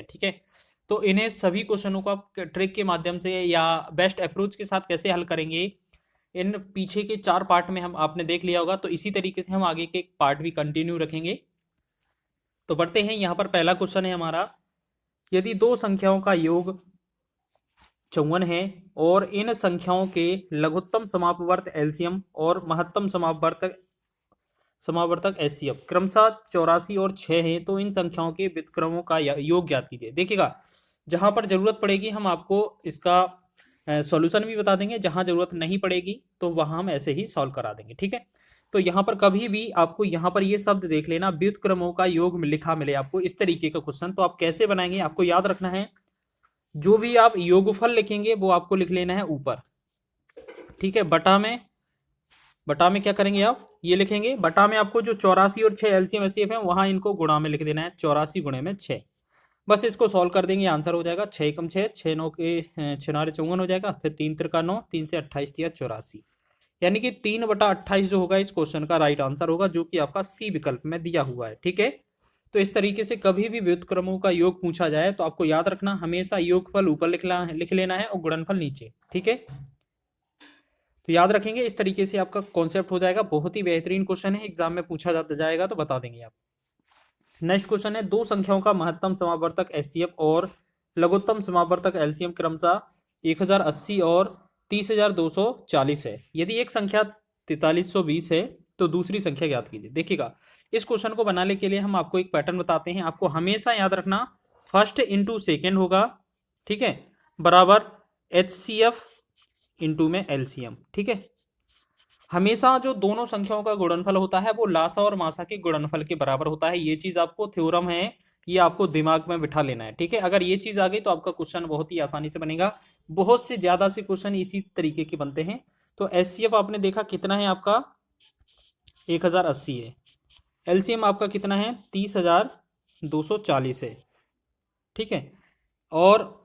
हैं, ठीक है। तो इन्हें सभी क्वेश्चनों को आप ट्रिक के माध्यम से या बेस्ट अप्रोच के साथ कैसे हल करेंगे, इन पीछे के 4 पार्ट में हम आपने देख लिया होगा। तो इसी तरीके से हम आगे के पार्ट भी कंटिन्यू रखेंगे। तो बढ़ते हैं, यहाँ पर पहला क्वेश्चन है हमारा, यदि दो संख्याओं का योग 54 है और इन संख्याओं के लघुत्तम समापवर्त एलसीएम और महत्तम समावर्तक एचसीएफ क्रमशः 84 और 6 हैं, तो इन संख्याओं के व्युत्क्रमों का योग ज्ञात कीजिए। देखिएगा, जहां पर जरूरत पड़ेगी हम आपको इसका सॉल्यूशन भी बता देंगे, जहां जरूरत नहीं पड़ेगी तो वहां हम ऐसे ही सॉल्व करा देंगे, ठीक है। तो यहाँ पर कभी भी आपको यहाँ पर ये शब्द देख लेना, व्युत्क्रमों का योग लिखा मिले आपको इस तरीके का क्वेश्चन, तो आप कैसे बनाएंगे आपको याद रखना है, जो भी आप योगफल लिखेंगे वो आपको लिख लेना है ऊपर, ठीक है। बटा में क्या करेंगे आप, ये लिखेंगे बटा में आपको जो 84 और 6 एलसीएम एचसीएफ है वहां इनको गुणा में लिख देना है, 84 गुणे में 6। बस इसको सॉल्व कर देंगे, आंसर हो जाएगा 6 कम 6, 6 9 के 6 9 54 हो जाएगा, फिर 3 तिरका 9, 3 से 28 दिया 84, यानी कि 3/28 जो होगा इस क्वेश्चन का राइट आंसर होगा, जो कि आपका सी विकल्प में दिया हुआ है, ठीक है। तो इस तरीके से कभी भी व्युत्क्रमों का योग पूछा जाए तो आपको याद रखना, हमेशा योगफल ऊपर लिख लेना है और गुणनफल नीचे, ठीक है। तो याद रखेंगे, इस तरीके से आपका कॉन्सेप्ट हो जाएगा। बहुत ही बेहतरीन क्वेश्चन है, एग्जाम में पूछा जाता जाएगा तो बता देंगे आप। नेक्स्ट क्वेश्चन है, दो संख्याओं का महत्तम समावर्तक एचसीएफ और लघुत्तम समावर्तक एलसीएम क्रमशः 1080 और 30,240 है। यदि एक संख्या 4320 है तो दूसरी संख्या ज्ञात कीजिए। देखिएगा, इस क्वेश्चन को बनाने के लिए हम आपको एक पैटर्न बताते हैं, आपको हमेशा याद रखना फर्स्ट इंटू सेकेंड होगा, ठीक है, बराबर एचसीएफ इंटू में एलसीएम, ठीक है। हमेशा जो दोनों संख्याओं का गुणनफल होता है वो लासा और मासा के गुणनफल के बराबर होता है। ये चीज आपको थ्योरम है, ये आपको दिमाग में बिठा लेना है, ठीक है। अगर ये चीज आ गई तो आपका क्वेश्चन बहुत ही आसानी से बनेगा। बहुत से ज्यादा से क्वेश्चन इसी तरीके के बनते हैं। तो एचसीएफ आपने देखा कितना है आपका 1080 है, एलसीएम आपका कितना है 30,240 है, ठीक है, और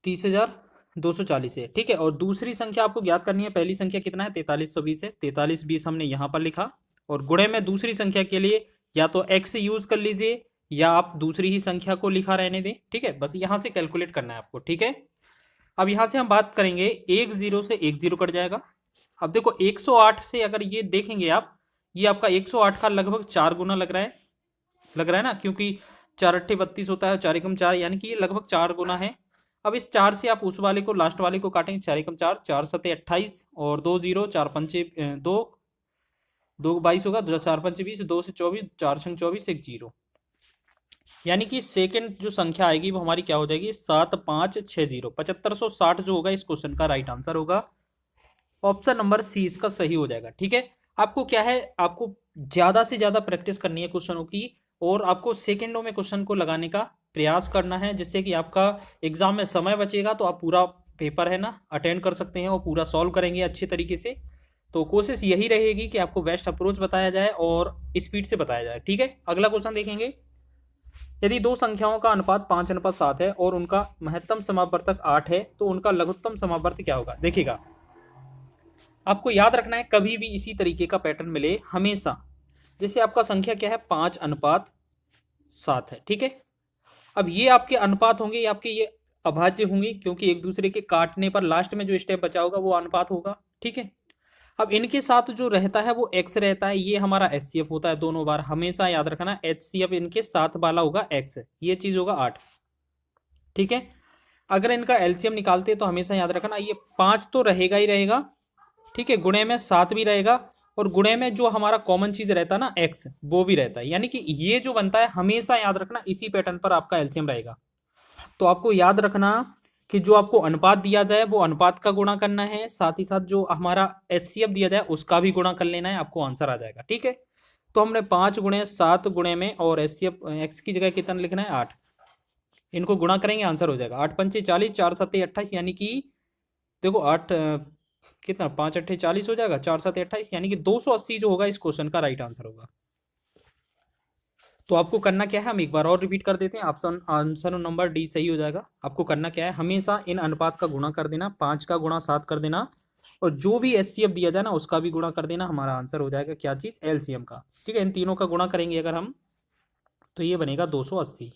30,240 है, ठीक है। और दूसरी संख्या आपको ज्ञात करनी है, पहली संख्या कितना है 4320 है, 4320 हमने यहां पर लिखा, और गुणे में दूसरी संख्या के लिए या तो x यूज कर लीजिए या आप दूसरी ही संख्या को लिखा रहने दें, ठीक है। बस यहां से कैलकुलेट करना है आपको, ठीक है। अब यहां से हम बात करेंगे, 10 से 10 कट जाएगा। अब देखो 108 से अगर ये देखेंगे आप, ये आपका 108 का लगभग 4 गुना लग रहा है ना, क्योंकि 4 अट्ठे 32 होता है, 4 एकम 4, यानी कि ये लगभग 4 गुना है। अब इस 4 से आप उस वाले को लास्ट वाले को काटेंगे, 4 एकम 4, 4 सते 28 और 2 0, 4 पंचे 2, 2 22 होगा, 2 4 पंचे 20, 2 से 24, 4 संग 24, 1 0, यानी कि सेकंड जो संख्या आएगी वो हमारी क्या हो जाएगी 7560, 7560 जो होगा इस क्वेश्चन का राइट आंसर होगा। ऑप्शन नंबर सी इसका सही हो जाएगा, ठीक है। आपको क्या है, आपको ज्यादा से ज्यादा प्रैक्टिस करनी है क्वेश्चनों की, और आपको सेकंडों में क्वेश्चन को लगाने का प्रयास करना है, जिससे कि आपका एग्जाम में समय बचेगा, तो आप पूरा पेपर है ना अटेंड कर सकते हैं और पूरा सॉल्व करेंगे अच्छे तरीके से। तो कोशिश यही रहेगी कि आपको बेस्ट अप्रोच बताया जाए और स्पीड से बताया जाए, ठीक है। अगला क्वेश्चन देखेंगे, यदि दो संख्याओं का अनुपात 5:7 है और उनका महत्तम समावर्तक 8 है तो उनका लघुत्तम समावर्त क्या होगा। देखिएगा, आपको याद रखना है, कभी भी इसी तरीके का पैटर्न मिले हमेशा, जैसे आपका संख्या क्या है 5:7 है, ठीक है। अब ये आपके अनुपात होंगे, ये आपके ये अभाज्य होंगे, क्योंकि एक दूसरे के काटने पर लास्ट में जो स्टेप बचा होगा वो अनुपात होगा, ठीक है। अब इनके साथ जो रहता है वो x रहता है, ये हमारा एचसीएफ होता है दोनों बार, हमेशा याद रखना एचसीएफ इनके साथ वाला होगा x, ये चीज होगा 8, ठीक है। अगर इनका एलसीएम निकालते तो हमेशा याद रखना ये 5 तो रहेगा ही रहेगा, ठीक है, गुणे में 7 भी रहेगा, और गुणे में जो हमारा कॉमन चीज रहता है ना x, वो भी रहता है, यानी कि ये जो बनता है हमेशा याद रखना इसी पैटर्न पर आपका एलसीएम रहेगा। तो आपको याद रखना कि जो आपको अनुपात दिया जाए वो अनुपात का गुणा करना है, साथ ही साथ जो हमारा एचसीएफ दिया जाए उसका भी गुणा कर लेना है, आपको आंसर आ जाएगा, ठीक है। तो हमने 5 गुणे 7 गुणे में और एचसीएफ एक्स की जगह कितना लिखना है 8, इनको गुणा करेंगे आंसर हो जाएगा 8 पंचे 40, 4 सत्ते 28, यानी कि देखो 8 कितना 5 अट्ठे 40 हो जाएगा, 4 सत्ते 28, यानी कि 280 जो होगा इस क्वेश्चन का राइट आंसर होगा। तो आपको करना क्या है, हम एक बार और रिपीट कर देते हैं, ऑप्शन आंसर नंबर डी सही हो जाएगा। आपको करना क्या है, हमेशा इन अनुपात का गुणा कर देना, 5 का गुणा 7 कर देना, और जो भी एचसीएफ दिया जाए ना उसका भी गुणा कर देना, हमारा आंसर हो जाएगा क्या चीज एलसीएम का, ठीक है। इन तीनों का गुणा करेंगे अगर हम, तो ये बनेगा 280,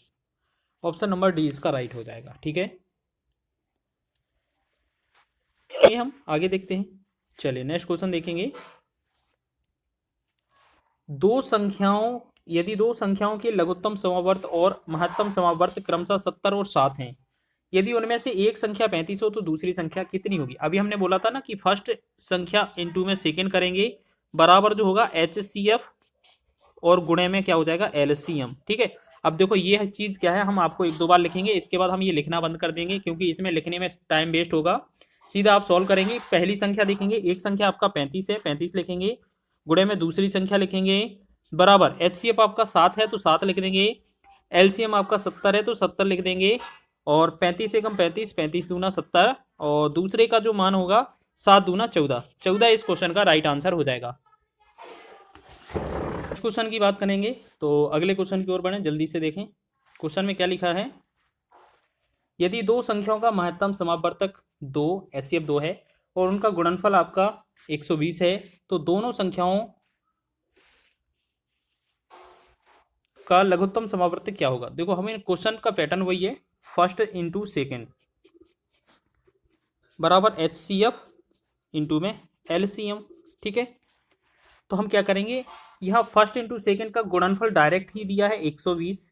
ऑप्शन नंबर डी इसका राइट हो जाएगा। ठीक है, ये हम आगे देखते हैं। चलिए नेक्स्ट क्वेश्चन देखेंगे। यदि दो संख्याओं के लघुत्तम समावर्त और महत्तम समावर्त क्रमशः 70 और 7 हैं, यदि उनमें से एक संख्या 35 हो तो दूसरी संख्या कितनी होगी? अभी हमने बोला था ना कि फर्स्ट संख्या इनटू में सेकेंड करेंगे, बराबर जो होगा HCF और गुणे में क्या हो जाएगा LCM। ठीक है, अब देखो ये चीज क्या है, हम आपको एक दो बार लिखेंगे, इसके बाद हम ये लिखना बंद कर देंगे क्योंकि इसमें लिखने में टाइम वेस्ट होगा। सीधा आप सॉल्व करेंगे। पहली संख्या देखेंगे, एक संख्या आपका 35 है, 35 लिखेंगे, गुणे में दूसरी संख्या लिखेंगे, बराबर HCF आपका 7 है तो 7 लिख देंगे, LCM आपका 70 है तो 70 लिख देंगे, और 35 एकम 35, 35 दूना 70, और दूसरे का जो मान होगा 7 दूना 14, 14 इस क्वेश्चन का राइट आंसर हो जाएगा। क्वेश्चन की बात करेंगे तो अगले क्वेश्चन की ओर बढ़ें, जल्दी से देखें। क्वेश्चन में क्या लिखा है, यदि दो संख्याओं का महत्तम समावर्तक 2 HCF 2 है और उनका गुणनफल आपका 120 है तो दोनों संख्याओं का लघुत्तम समावर्तक क्या होगा? देखो हमें क्वेश्चन का पैटर्न वही है, फर्स्ट इंटू सेकेंड बराबर HCF इंटू में LCM। ठीक है, तो हम क्या करेंगे, यहाँ फर्स्ट इंटू सेकेंड का गुणनफल डायरेक्ट ही दिया है 120,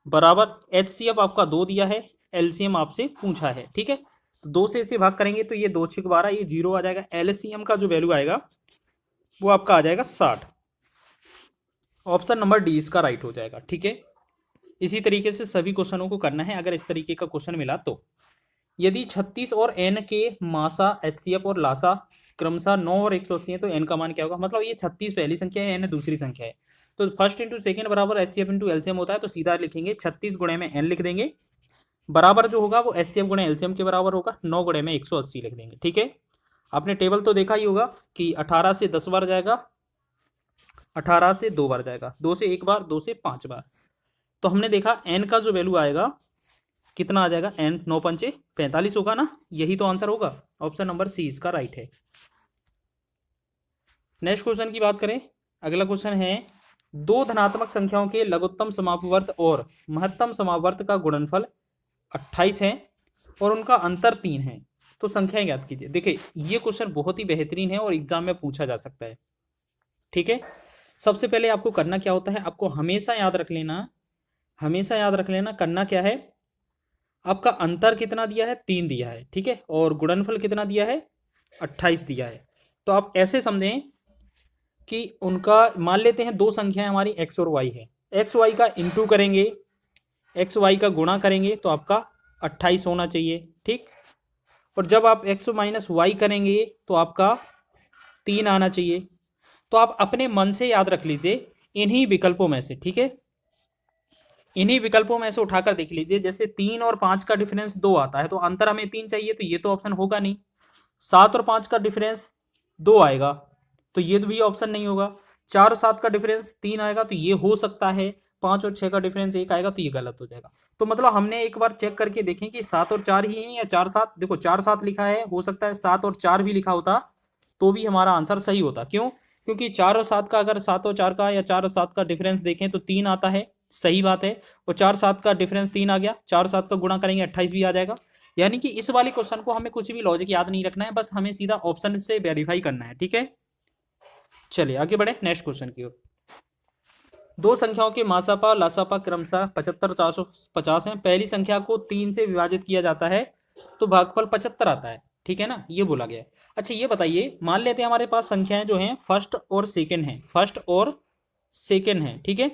बराबर HCF आपका 2 दिया है, LCM आपसे पूछा है। ठीक है, तो 2 से इसे भाग करेंगे तो ये 2 6 12, ये 0 आ जाएगा। LCM का जो वैल्यू आएगा वो आपका आ जाएगा 60। ऑप्शन नंबर डी इसका राइट हो जाएगा। ठीक है, इसी तरीके से सभी क्वेश्चनों को करना है। अगर इस तरीके का क्वेश्चन मिला तो यदि 36 और n के मासा HCF और लासा क्रमशः 9 और 180 है तो n का मान क्या होगा? मतलब ये 36 पहली संख्या है, n दूसरी संख्या है, तो फर्स्ट इंटू सेकेंड बराबर HCF इंटू LCM होता है, तो सीधा लिखेंगे 36 गुणे में n लिख देंगे, बराबर जो होगा वो HCF गुणे LCM के बराबर होगा, 9 गुणे में 180 लिख देंगे। ठीक है, आपने टेबल तो देखा ही होगा कि 18 से 10 बार जाएगा, 18 से 2 बार जाएगा, 2 से 1 बार, 2 से 5 बार। तो हमने देखा n का जो वैल्यू आएगा कितना आ जाएगा, n 9 पंचे 45 होगा ना, यही तो आंसर होगा। ऑप्शन नंबर सी इसका राइट है। नेक्स्ट क्वेश्चन की बात करें, अगला क्वेश्चन है, दो धनात्मक संख्याओं के लघुत्तम समापवर्त और महत्तम समापवर्त का गुणनफल 28 है और उनका अंतर 3 है, तो संख्याएं ज्ञात कीजिए। देखिए ये क्वेश्चन बहुत ही बेहतरीन है और एग्जाम में पूछा जा सकता है। ठीक है, सबसे पहले आपको करना क्या होता है, आपको हमेशा याद रख लेना, करना क्या है, आपका अंतर कितना दिया है, 3 दिया है। ठीक है, और गुणनफल कितना दिया है, 28 दिया है। तो आप ऐसे समझें कि उनका मान लेते हैं दो संख्याएं हमारी x और y है, एक्स वाई का इंटू करेंगे, एक्स वाई का गुणा करेंगे तो आपका 28 होना चाहिए। ठीक, और जब आप x माइनस वाई करेंगे तो आपका 3 आना चाहिए। तो आप अपने मन से याद रख लीजिए इन्हीं विकल्पों में से। ठीक है, इन्हीं विकल्पों में से उठाकर देख लीजिए, जैसे 3 और 5 का डिफरेंस 2 आता है तो अंतर हमें 3 चाहिए, तो ये तो ऑप्शन होगा नहीं। 7 और 5 का डिफरेंस 2 आएगा तो ये भी ऑप्शन नहीं होगा। 4 और 7 का डिफरेंस 3 आएगा तो ये हो सकता है। 5 और 6 का डिफरेंस 1 आएगा तो ये गलत हो जाएगा। तो मतलब हमने एक बार चेक करके देखें कि 7 और 4 ही है या 4 7। देखो 4 7 लिखा है, हो सकता है 7 और 4 भी लिखा होता तो भी हमारा आंसर सही होता। क्यों? क्योंकि 4 और 7 का, अगर 7 और 4 का या 4 और 7 का डिफरेंस देखें तो 3 आता है, सही बात है। और 4 7 का डिफरेंस 3 आ गया, 4 7 का गुणा करेंगे 28 भी आ जाएगा। यानी कि इस वाले क्वेश्चन को हमें कुछ भी लॉजिक याद नहीं रखना है, बस हमें सीधा ऑप्शन से वेरीफाई करना है। ठीक है, चलिए आगे बढ़े नेक्स्ट क्वेश्चन की ओर। दो संख्याओं के मासापा लासापा क्रमशः 75 450 हैं। पहली संख्या को 3 से विभाजित किया जाता है तो भागफल 75 आता है। ठीक है ना, ये बोला गया है। अच्छा ये बताइए, मान लेते हैं हमारे पास संख्याएं जो हैं फर्स्ट और सेकंड हैं, फर्स्ट और सेकंड हैं। ठीक है,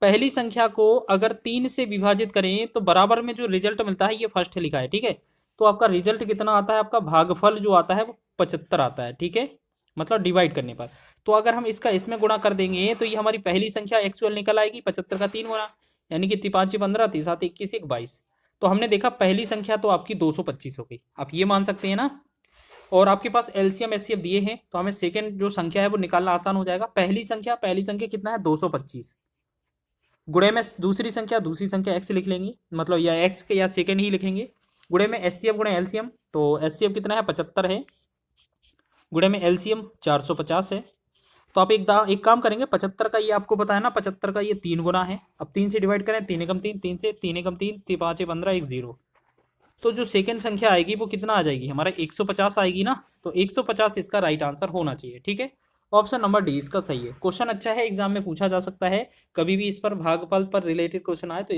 पहली संख्या को अगर 3 से विभाजित करें तो बराबर में जो रिजल्ट मिलता है ये फर्स्ट लिखा है। ठीक है, तो आपका रिजल्ट कितना आता है, आपका भागफल जो आता है वो 75 आता है। ठीक है, मतलब डिवाइड करने पर। तो अगर हम इसका इसमें गुणा कर देंगे तो ये हमारी पहली संख्या एक्चुअल निकल आएगी 75 का 3 गुना, यानी कि 5 15 3 7 21 1 22। तो हमने देखा पहली संख्या तो आपकी 225 हो गई, आप ये मान सकते हैं ना। और आपके पास एलसीएम एचसीएफ दिए हैं तो हमें सेकंड जो संख्या है वो निकालना आसान हो जाएगा। पहली संख्या कितना है 225, गुणे में दूसरी संख्या एक्स लिख लेंगे, मतलब या एक्स के या सेकंड ही लिखेंगे। गुणे में एचसीएफ गुणे एलसीएम, तो एचसीएफ कितना है 75 है, गुणे में एलसीएम 450 है। तो आप एक काम करेंगे, 75 का ये आपको पता है ना, 75 का ये 3 गुना है। अब 3 से डिवाइड करें, 3 एकम 3, 3 से 3 एकम 3, 5 15, 1 0। तो जो सेकंड संख्या आएगी वो कितना आ जाएगी हमारा, 150 आएगी ना। तो 150 इसका राइट आंसर होना चाहिए। ठीक है, ऑप्शन नंबर डी इसका सही है। क्वेश्चन अच्छा है, एग्जाम में पूछा जा सकता है, कभी भी इस पर भागफल पर रिलेटेड क्वेश्चन आए तो